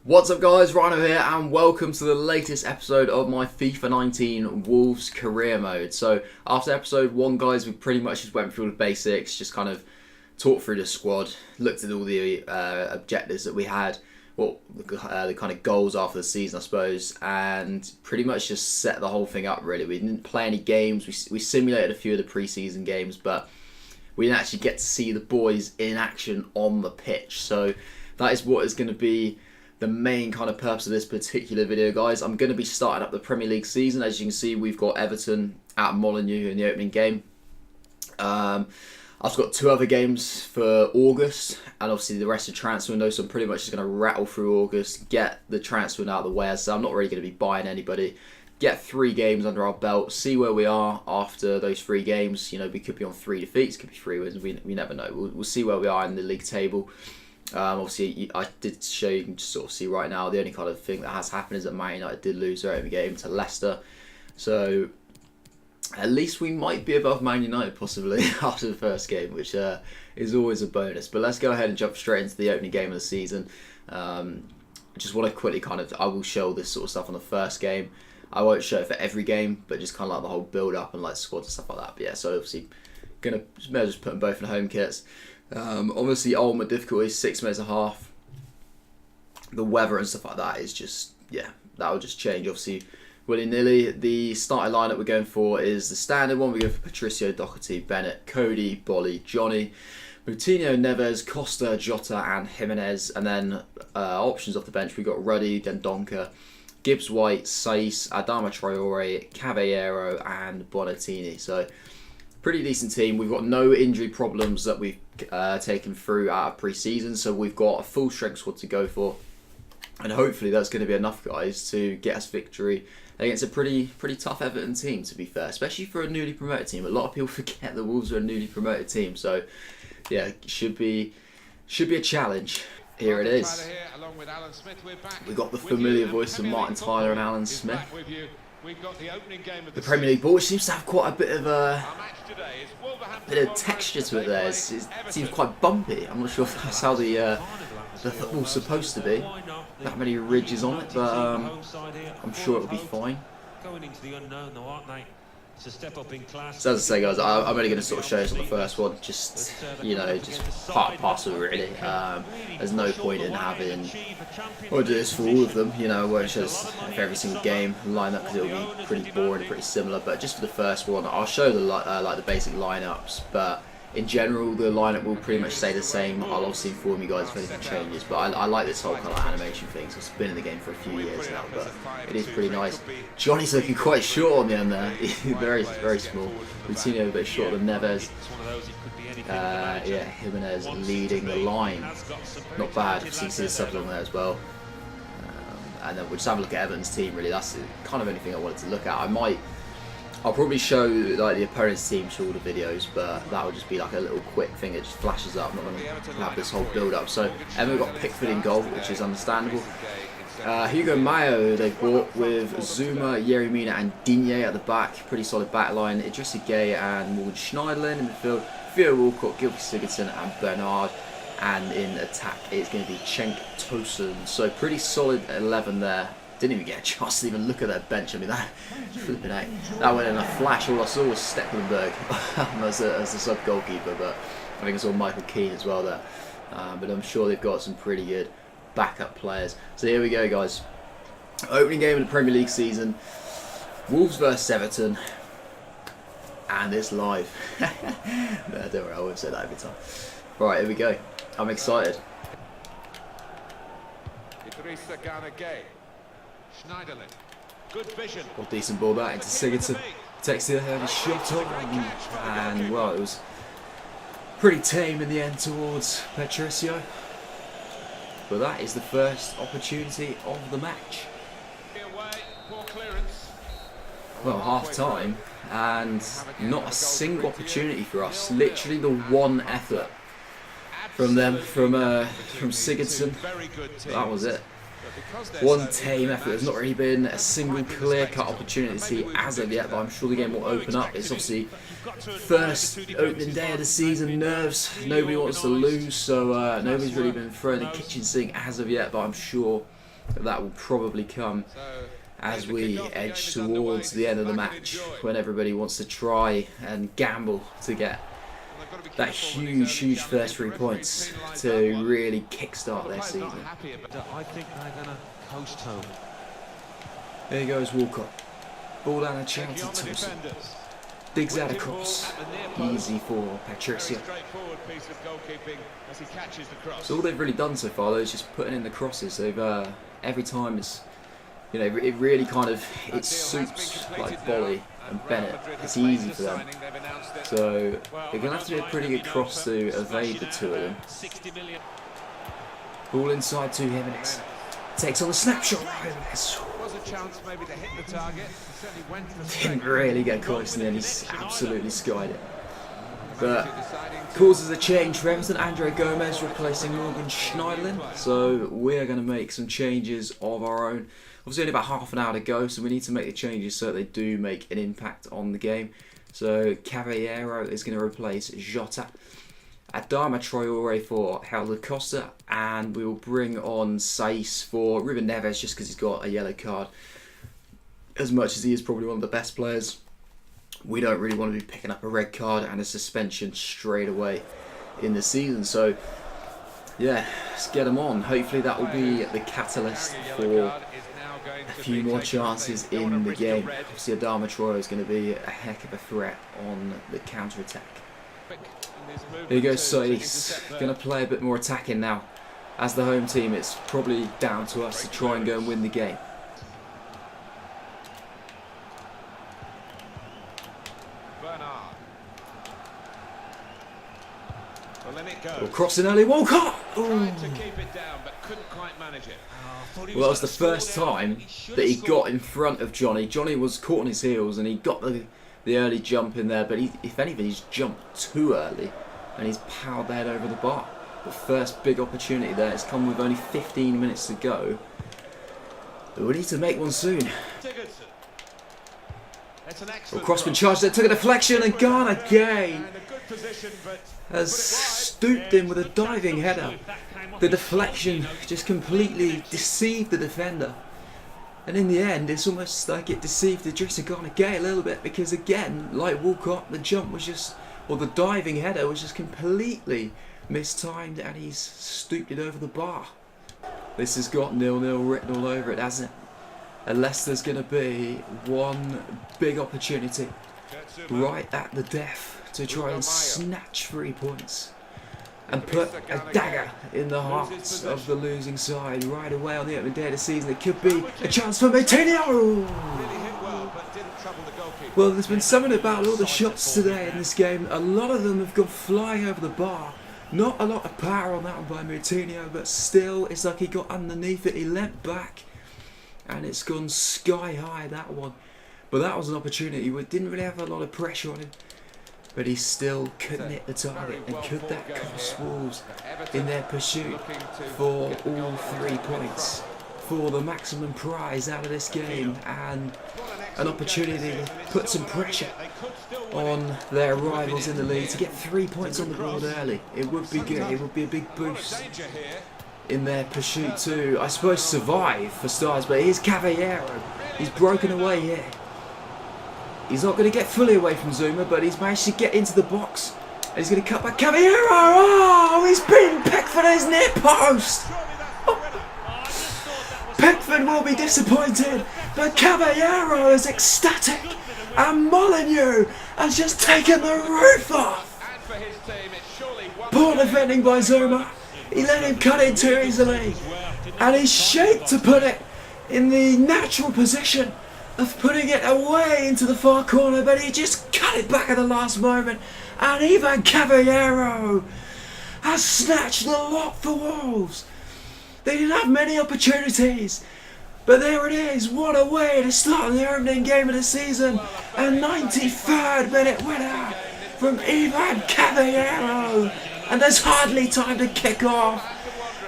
What's up guys, Rhino here and welcome to the latest episode of my FIFA 19 Wolves career mode. So after episode 1 guys, we pretty much just went through the basics, just kind of talked through the squad, looked at all the objectives that we had, what the kind of goals after the season I suppose, and pretty much just set the whole thing up really. We didn't play any games, we simulated a few of the pre-season games, but we didn't actually get to see the boys in action on the pitch. So that is what is going to be the main kind of purpose of this particular video, guys. I'm going to be starting up the Premier League season. As you can see, we've got Everton at Molineux in the opening game. I've got 2 other games for August, and obviously the rest of the transfer window, so I'm pretty much just going to rattle through August, get the transfer window out of the way, so I'm not really going to be buying anybody. Get 3 games under our belt, see where we are after those 3 games. You know, we could be on 3 defeats, could be 3 wins, we never know. We'll see where we are in the league table. Obviously, I did show you can just sort of see right now. The only kind of thing that has happened is that Man United did lose their opening game to Leicester, so at least we might be above Man United possibly after the first game, which is always a bonus. But let's go ahead and jump straight into the opening game of the season. Just want to quickly I will show this sort of stuff on the first game. I won't show it for every game, but just kind of like the whole build up and like squads and stuff like that. But yeah, so obviously may as well just put them both in home kits. Obviously ultimate difficulty 6 minutes and a half. The weather and stuff like that is just, yeah, that will just change obviously willy-nilly. The starting lineup we're going for is the standard one. We go for Patricio, Doherty, Bennett, Cody, Bolly, Johnny, Moutinho, Neves, Costa, Jota and Jimenez. And then options off the bench, we got Ruddy, Dendonka, Gibbs White, Saiss, Adama Traore, Caballero and Bonatini. So pretty decent team. We've got no injury problems that we've taken through out of pre-season, so we've got a full strength squad to go for, and hopefully that's going to be enough, guys, to get us victory against a pretty tough Everton team, to be fair, especially for a newly promoted team. A lot of people forget the Wolves are a newly promoted team, so yeah, should be a challenge. Here it is. We got the familiar voice of Martin Tyler and Alan Smith. The Premier League ball, which seems to have quite a bit of texture to it there. It seems quite bumpy. I'm not sure if that's how the football's supposed to be. That many ridges on it, but I'm sure it'll be fine. Going into the unknown, though, aren't they? It's a step up in class. So as I say, guys, I'm only going to sort of show this on the first one, just, you know, just part and parcel really. There's no point in having, or do this for all of them, you know, I won't show this for every single game lineup because it'll be pretty boring, pretty similar. But just for the first one, I'll show the like the basic lineups, but in general, the lineup will pretty much stay the same. I'll obviously inform you guys if anything changes, but I like this whole kind of animation thing, so it's been in the game for a few years now, but it is pretty nice. Johnny's looking quite short on the end there, very small. Moutinho a bit shorter than Neves. Yeah, Jimenez leading the line. Not bad, you see the subs on there as well. And then we'll just have a look at Everton's team really. That's the kind of only thing I wanted to look at. I'll probably show like the opponent's team to all the videos, but that would just be like a little quick thing. It just flashes up. I'm not going to have this whole build up. So Everton got Pickford in goal, which is understandable. Hugo Mayo they brought with Zuma, Yeremina and Digne at the back. Pretty solid back line. Idrissa Gueye and Morgan Schneiderlin in midfield. Theo Walcott, Gylfi Sigurdsson and Bernard. And in attack it's going to be Cenk Tosun. So pretty solid 11 there. Didn't even get a chance to even look at that bench. I mean, that flipping out. That went in a flash. All I saw was Stecklenburg as the sub goalkeeper, but I think I saw Michael Keane as well there. But I'm sure they've got some pretty good backup players. So here we go, guys. Opening game of the Premier League season. Wolves versus Everton. And it's live. No, don't worry, I won't say that every time. Right, here we go. I'm excited. Schneiderlin. Good vision. Got decent ball back into Sigurdsson. Takes the head and shot on. And well, it was pretty tame in the end towards Patricio. But that is the first opportunity of the match. Well, half time and not a single opportunity for us. Literally the one effort from them, from Sigurdsson. That was it. One tame effort. There's not really been a single clear-cut opportunity as of yet, but I'm sure the game will open up. It's obviously first opening day of the season, nerves. Nobody wants to lose, so nobody's really been throwing the kitchen sink as of yet, but I'm sure That will probably come as we edge towards the end of the match, when everybody wants to try and gamble to get that huge first 3 points to really kickstart their season. I think they're going to coast home. There goes Walcott. Ball down a chance to Thompson. Digs out across. Easy for Patricia. So all they've really done so far though is just putting in the crosses. They've every time it's, you know, it really kind of, it suits like Bolly and Bennett. It's easy for them. So they're going to have to do a pretty good cross to evade the two of them. Ball inside to Jimenez. Takes on the snapshot. Didn't really get close in the end. He's absolutely skied it. But causes a change for Everton. Andre Gomez replacing Morgan Schneiderlin. So we're going to make some changes of our own. Obviously only about half an hour to go, so we need to make the changes so that they do make an impact on the game. So Caballero is going to replace Jota. Adama Traore for Helder Costa, and we will bring on Saiss for Ruben Neves just because he's got a yellow card. As much as he is probably one of the best players, we don't really want to be picking up a red card and a suspension straight away in the season. So yeah, let's get him on. Hopefully that will be the catalyst for a few more chances in the game. Obviously Adama Traore is going to be a heck of a threat on the counter-attack. There you go, Saiss. Going to play a bit more attacking now. As the home team, it's probably down to us to try and go and win the game. Well, crossing early, Walcott! Well, that was the first time that he got in front of Johnny. Johnny was caught on his heels and he got the early jump in there, but if anything, he's jumped too early and he's powered that over the bar. The first big opportunity there has come with only 15 minutes to go. But we need to make one soon. Well, Crossman charged there, took a deflection, and Ghana Gay has stooped in with a diving header. The deflection just completely deceived the defender. And in the end, it's almost like it deceived Idrissa Gana Gueye a little bit, because again, like Walcott, the jump was just, or the diving header was just completely mistimed, and he's stooped it over the bar. This has got 0-0 written all over it, hasn't it? Unless there's going to be one big opportunity right at the death to try and snatch 3 points and put a dagger in the hearts of the losing side right away on the opening day of the season. It could be a chance for Moutinho. Well, there's been something about all the shots today in this game. A lot of them have gone flying over the bar. Not a lot of power on that one by Moutinho, but still, it's like he got underneath it. He leapt back, and it's gone sky high, that one. But that was an opportunity where it didn't really have a lot of pressure on him. But he still couldn't hit the target, and could that cost Wolves in their pursuit for all 3 points, for the maximum prize out of this game, and an opportunity to put some pressure on their rivals in the league to get 3 points on the board early. It would be good, it would be a big boost in their pursuit to, I suppose, survive for stars. But here's Caballero, he's broken away here. He's not going to get fully away from Zuma, but he's managed to get into the box. And he's going to cut back. Caballero! Oh, he's beaten Pickford at his near post! Oh. Pickford will be disappointed, but Caballero is ecstatic. And Molineux has just taken the roof off. Poor defending by Zuma. He let him cut in too easily. And he's shaped to put it in the natural position of putting it away into the far corner, but he just cut it back at the last moment. And even Caballero has snatched the lot for Wolves. They didn't have many opportunities, but there it is. What a way to start the opening game of the season. A 93rd minute winner from Ivan Caballero, and there's hardly time to kick off.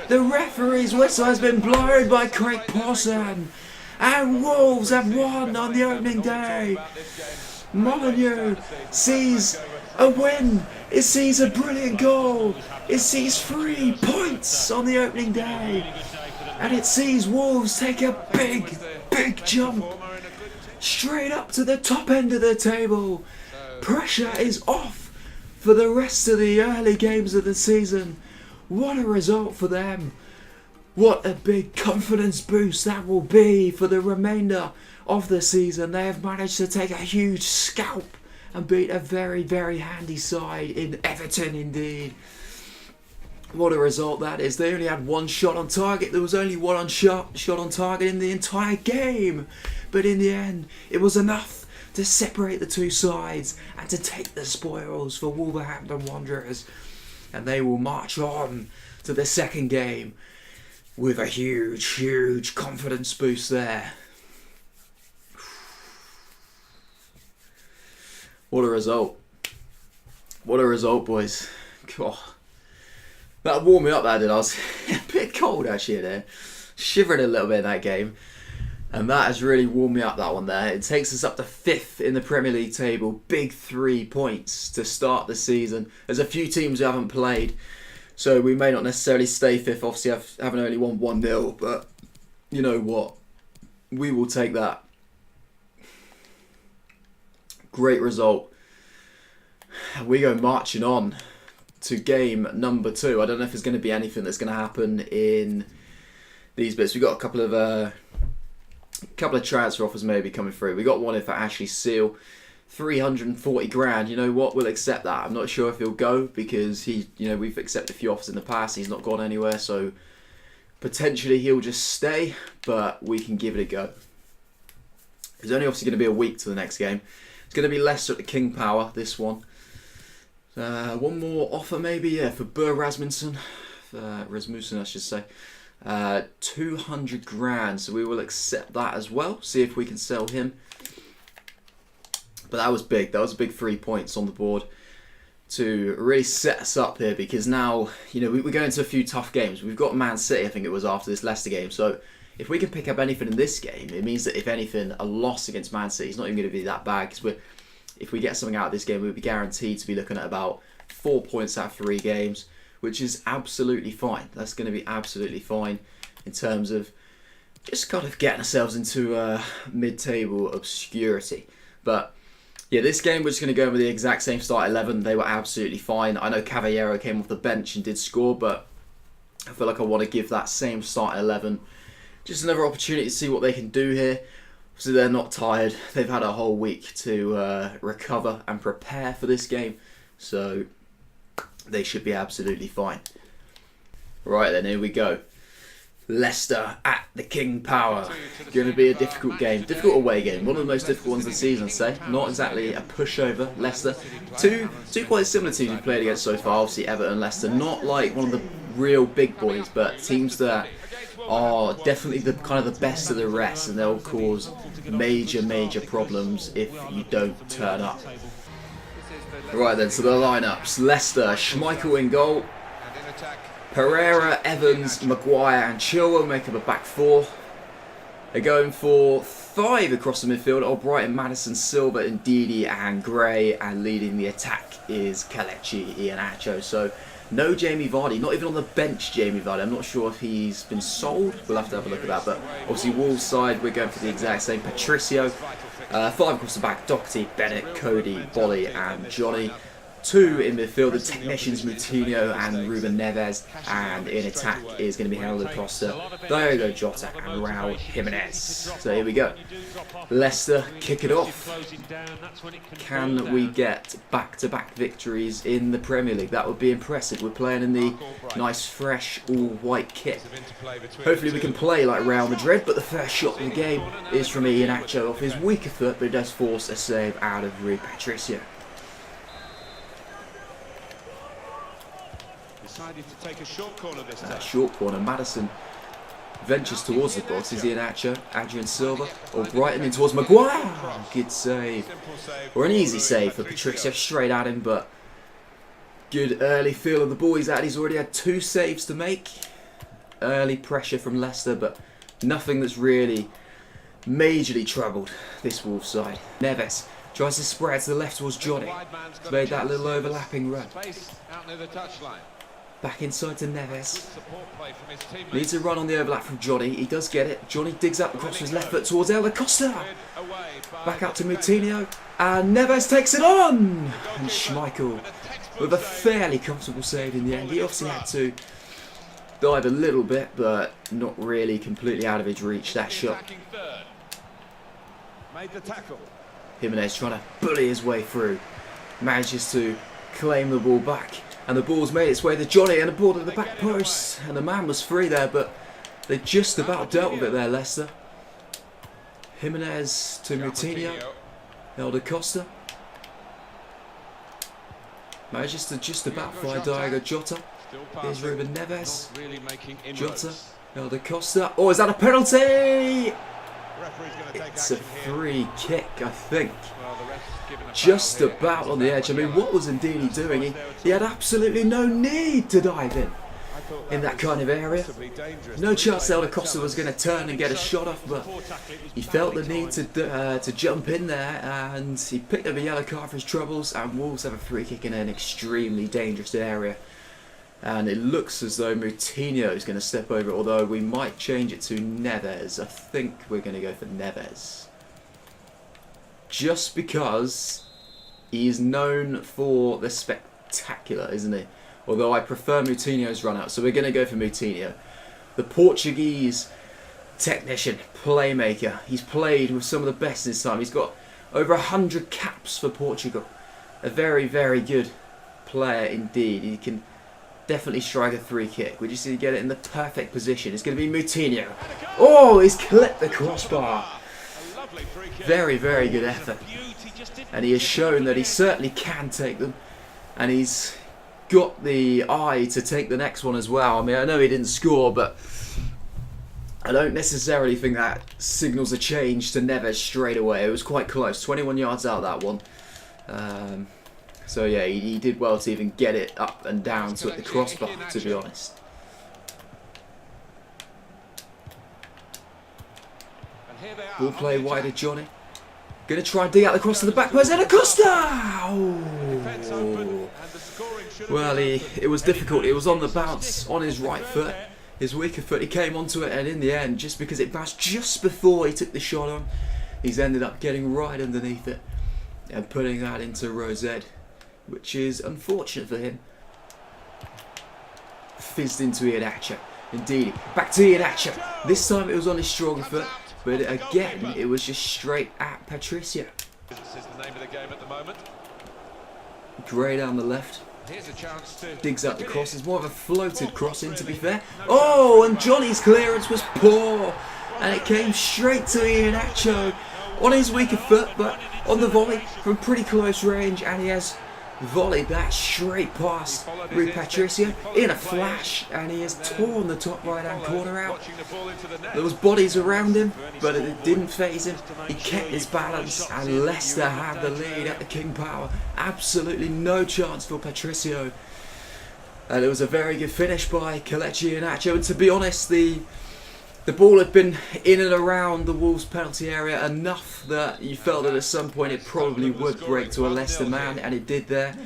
The referee's whistle has been blown by Craig Pawson, and Wolves have won on the opening day. Molineux sees a win. It sees a brilliant goal. It sees 3 points on the opening day. And it sees Wolves take a big jump straight up to the top end of the table. Pressure is off for the rest of the early games of the season. What a result for them. What a big confidence boost that will be for the remainder of the season. They have managed to take a huge scalp and beat a very handy side in Everton indeed. What a result that is. They only had one shot on target. There was only one shot on target in the entire game. But in the end, it was enough to separate the two sides and to take the spoils for Wolverhampton Wanderers. And they will march on to the second game with a huge confidence boost there. What a result. What a result, boys. God. That warmed me up, that did. I was a bit cold actually there. Shivering a little bit in that game. And that has really warmed me up, that one there. It takes us up to 5th in the Premier League table. Big 3 points to start the season. There's a few teams who haven't played, so we may not necessarily stay 5th, obviously having only won 1-0. But you know what? We will take that. Great result. We go marching on to game number 2. I don't know if there's going to be anything that's going to happen in these bits. We've got a couple of transfer offers maybe coming through. We got one in for Ashley Seal, 340 grand. You know what? We'll accept that. I'm not sure if he'll go because we've accepted a few offers in the past. He's not gone anywhere, so potentially he'll just stay, but we can give it a go. There's only obviously going to be a week to the next game. It's going to be Leicester at the King Power, this one. One more offer maybe, yeah, for Burr Rasmussen. Rasmussen, I should say. 200 grand, so we will accept that as well. See if we can sell him. But that was big. That was a big 3 points on the board to really set us up here, because now, we're going into a few tough games. We've got Man City, I think it was, after this Leicester game. So if we can pick up anything in this game, it means that if anything, a loss against Man City is not even going to be that bad, because if we get something out of this game, we'll be guaranteed to be looking at about 4 points out of 3 games, which is absolutely fine. That's going to be absolutely fine in terms of just kind of getting ourselves into mid-table obscurity. But yeah, this game we're just going to go with the exact same start 11. They were absolutely fine. I know Cavallero came off the bench and did score, but I feel like I want to give that same start 11 just another opportunity to see what they can do here. So they're not tired. They've had a whole week to recover and prepare for this game. So they should be absolutely fine. Right then, here we go. Leicester at the King Power. Going to be a difficult game. Difficult away game. One of the most difficult ones of the season, I'd say. Not exactly a pushover. Leicester. Two quite similar teams we've played against so far. Obviously Everton and Leicester. Not like one of the real big boys, but teams that are definitely the kind of the best of the rest, and they'll cause major problems if you don't turn up. Right then, so the lineups. Leicester, Schmeichel in goal. Pereira, Evans, Maguire and Chilwell make up a back 4. They're going for 5 across the midfield. Albrighton, Madison, Silva, Ndidi and Gray. And leading the attack is Kelechi Iheanacho. So no Jamie Vardy, not even on the bench Jamie Vardy. I'm not sure if he's been sold. We'll have to have a look at that. But obviously Wolves side, we're going for the exact same. Patricio, 5 across the back. Doherty, Bennett, Cody, Bolly and Johnny. 2 in midfield, the technicians Moutinho and Ruben Neves, and in attack is going to be Helder Costa, Diogo Jota and Raul Jimenez. So here we go. Leicester kick it off. Can we get back-to-back victories in the Premier League? That would be impressive. We're playing in the nice fresh all-white kit. Hopefully we can play like Real Madrid, but the first shot of the game is from Iheanacho off his weaker foot, but it does force a save out of Rui Patricio. Decided to take a short corner this time. Short corner. Madison ventures towards the box. Is Iheanacho, Adrian Silva, or Brighton in towards Maguire. Good save. Or an easy save for Patricio, straight at him, but good early feel of the ball. He's already had 2 saves to make. Early pressure from Leicester, but nothing that's really majorly troubled this Wolves side. Neves tries to spread to the left towards Johnny. He's made that little overlapping run. Space out near the touchline. Back inside to Neves. Support play from his teammates. Needs a run on the overlap from Johnny. He does get it. Johnny digs out the cross with his left foot towards El Costa. Back out to Moutinho. And Neves takes it on! And Schmeichel with a fairly comfortable save in the end. He obviously had to dive a little bit, but not really completely out of his reach, that shot. Made the tackle. Jimenez trying to bully his way through. Manages to claim the ball back. And the ball's made its way to Johnny and the ball to the back post. And the man was free there, but they just about dealt with it there, Leicester. Jimenez to Moutinho. El Costa. Manages to just about find Diogo Jota. Here's Ruben Neves. Jota. El Costa. Oh, is that a penalty? It's a free kick, I think. Just about on the edge. I mean, what was Ndidi doing? He had absolutely no need to dive in that kind of area. No chance El Costa was going to turn and get a shot off, but he felt the need to jump in there, and he picked up a yellow card for his troubles, and Wolves have a free kick in an extremely dangerous area. And it looks as though Moutinho is going to step over it, although we might change it to Neves. I think we're going to go for Neves. Just because he is known for the spectacular, isn't he? Although I prefer Moutinho's run out, so we're going to go for Moutinho. The Portuguese technician, playmaker. He's played with some of the best in his time. He's got over 100 caps for Portugal. A very, very good player indeed. He can definitely strike a free kick. We just need to get it in the perfect position. It's going to be Moutinho. Oh, he's clipped the crossbar. Very, very good effort. And he has shown that he certainly can take them. And he's got the eye to take the next one as well. I mean, I know he didn't score, but I don't necessarily think that signals a change to Neves straight away. It was quite close. 21 yards out, that one. So yeah, he did well to even get it up and down to the crossbar, to be honest. Ball play wide to Johnny. Going to try and dig out the cross to the back post. And Acosta! Oh. Well, it was difficult. It was on the bounce, on his right foot. His weaker foot, he came onto it, and in the end, just because it bounced just before he took the shot on, he's ended up getting right underneath it and putting that into Rosette, which is unfortunate for him. Fizzed into Iheanacho. Indeed, back to Iheanacho. This time it was on his stronger foot, but again it was just straight at Patricia. This is the name of the game at the moment. Gray down the left. Here's a chance to digs out the cross. It's more of a floated cross in, to be fair. Oh, and Johnny's clearance was poor, and it came straight to Iheanacho on his weaker foot, but on the volley from pretty close range, and he has volleyed that straight past Rui Patricio in a flash, and he has torn the top right hand corner out. There was bodies around him, but it didn't faze him. He kept his balance, and Leicester had the lead at the King Power. Absolutely no chance for Patricio, and it was a very good finish by Kelechi Iheanacho. And to be honest, the ball had been in and around the Wolves penalty area enough that you felt that at some point it probably would break to a Leicester man, and it did there.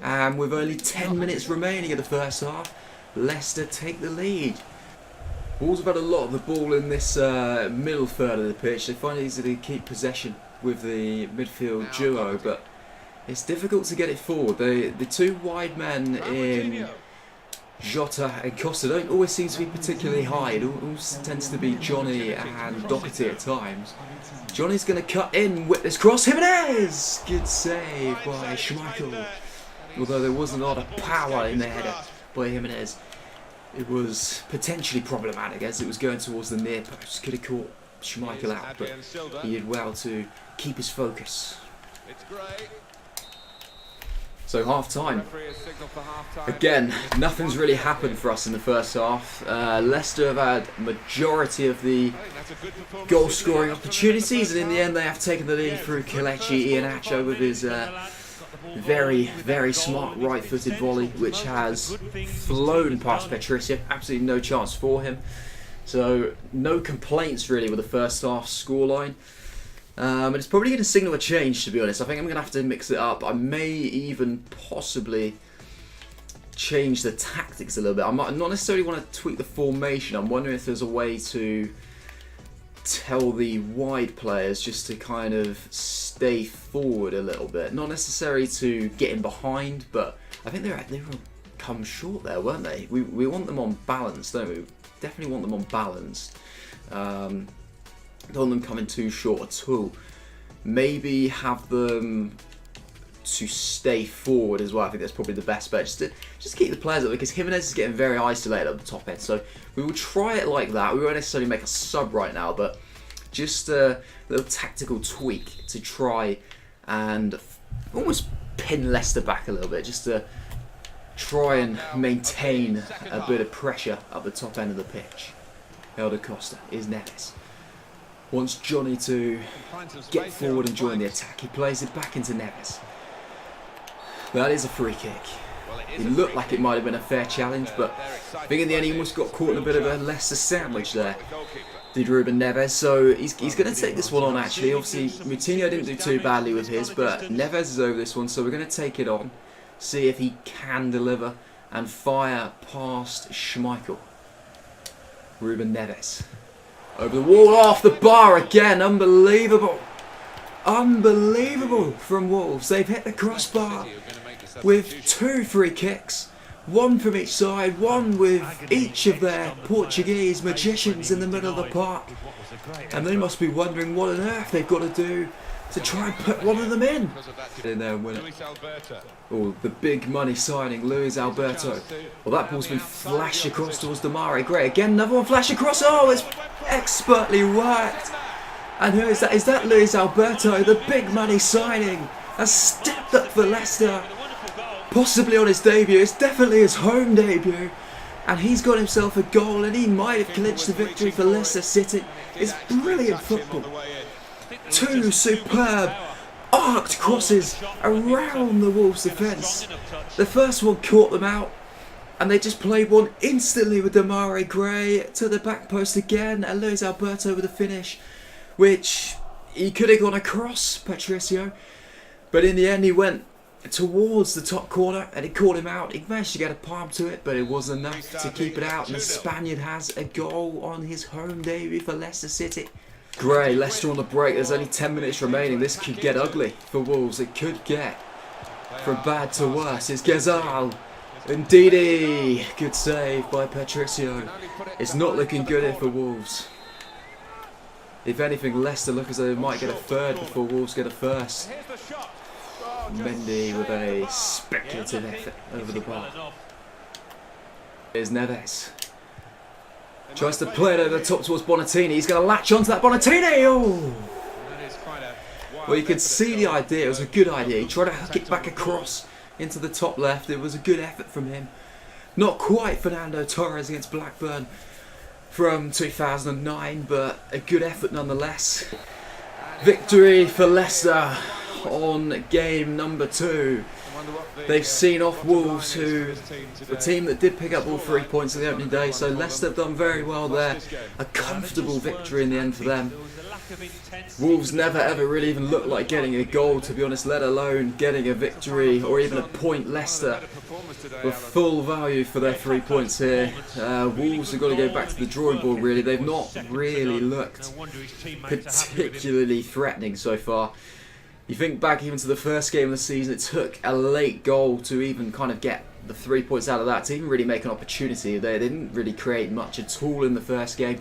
And with only 10 minutes remaining in the first half, Leicester take the lead. Wolves have had a lot of the ball in this middle third of the pitch. They find it easy to keep possession with the midfield duo, but it's difficult to get it forward. The two wide men in Jota and Costa don't always seem to be particularly high. It always tends to be Johnny and Doherty at times. Johnny's going to cut in with this cross. Jimenez! Good save by Schmeichel. Although there was a lot of power in the header by Jimenez, it was potentially problematic as it was going towards the near post. Could have caught Schmeichel out, but he did well to keep his focus. It's great. So half time. Again, nothing's really happened for us in the first half. Leicester have had majority of the goal scoring opportunities, and in the end they have taken the lead through Kelechi Iheanacho with his very, very smart right-footed volley, which has flown past Patricia. Absolutely no chance for him. So no complaints really with the first half scoreline. And it's probably going to signal a change, to be honest. I think I'm going to have to mix it up. I may even possibly change the tactics a little bit. I might not necessarily want to tweak the formation. I'm wondering if there's a way to tell the wide players just to kind of stay forward a little bit. Not necessarily to get in behind, but I think they were come short there, weren't they? We want them on balance, don't we? Definitely want them on balance. Don't want them coming too short at all. Maybe have them to stay forward as well. I think that's probably the best bet. Just keep the players up, because Jimenez is getting very isolated at the top end. So we will try it like that. We won't necessarily make a sub right now, but just a little tactical tweak to try and almost pin Leicester back a little bit, just to try and maintain a bit of pressure up the top end of the pitch. Helder Costa is Neves. Wants Johnny to get forward and join the attack. He plays it back into Neves. That is a free kick. It looked like it might have been a fair challenge, but I think in the end he almost got caught in a bit of a Leicester sandwich there, did Ruben Neves. So he's going to take this one on actually. Obviously Moutinho didn't do too badly with his, but Neves is over this one, so we're going to take it on. See if he can deliver and fire past Schmeichel. Ruben Neves. Over the wall, off the bar again. Unbelievable. Unbelievable from Wolves. They've hit the crossbar with 2 free kicks. One from each side, one with each of their Portuguese magicians in the middle of the park. And they must be wondering what on earth they've got to do to try and put one of them in there and win it. Oh, the big money signing, Luis Alberto. Well, that ball's been flashed across towards Demarai Gray. Again, another one flashed across. Oh, it's expertly worked. And who is that? Is that Luis Alberto, the big money signing? Has stepped up for Leicester. Possibly on his debut. It's definitely his home debut. And he's got himself a goal, and he might have clinched the victory for Leicester City. It's brilliant football. 2 superb arced crosses around the Wolves defence. The first one caught them out, and they just played one instantly with Demarai Gray to the back post again, and Luis Alberto with a finish, which he could have gone across Patricio, but in the end he went towards the top corner and it caught him out. He managed to get a palm to it, but it wasn't enough to keep it out, and the Spaniard has a goal on his home debut for Leicester City. Gray, Leicester on the break. There's only 10 minutes remaining. This could get ugly for Wolves. It could get from bad to worse. It's Ghazal. Ndidi. Good save by Patricio. It's not looking good here for Wolves. If anything, Leicester look as though they might get a third before Wolves get a first. Mendy with a speculative effort over the bar. Here's Neves. Tries to play it over the top towards Bonatini. He's going to latch onto that Bonatini. Oh! Well, you could see the idea. It was a good idea. He tried to hook it back across into the top left. It was a good effort from him. Not quite Fernando Torres against Blackburn from 2009, but a good effort nonetheless. Victory for Leicester on game number 2. They've seen off Wolves, who the team that did pick up all 3 points in the opening day, so Leicester have done very well there. A comfortable victory in the end for them. Wolves never ever really even looked like getting a goal, to be honest, let alone getting a victory or even a point. Leicester with full value for their 3 points here. Wolves have got to go back to the drawing board really. They've not really looked particularly threatening so far. You think back even to the first game of the season, it took a late goal to even kind of get the 3 points out of that, to even really make an opportunity. They didn't really create much at all in the first game.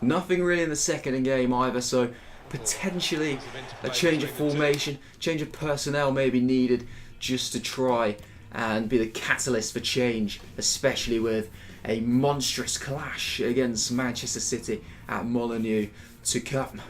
Nothing really in the second game either, so potentially a change of formation, change of personnel may be needed just to try and be the catalyst for change, especially with a monstrous clash against Manchester City at Molineux to come.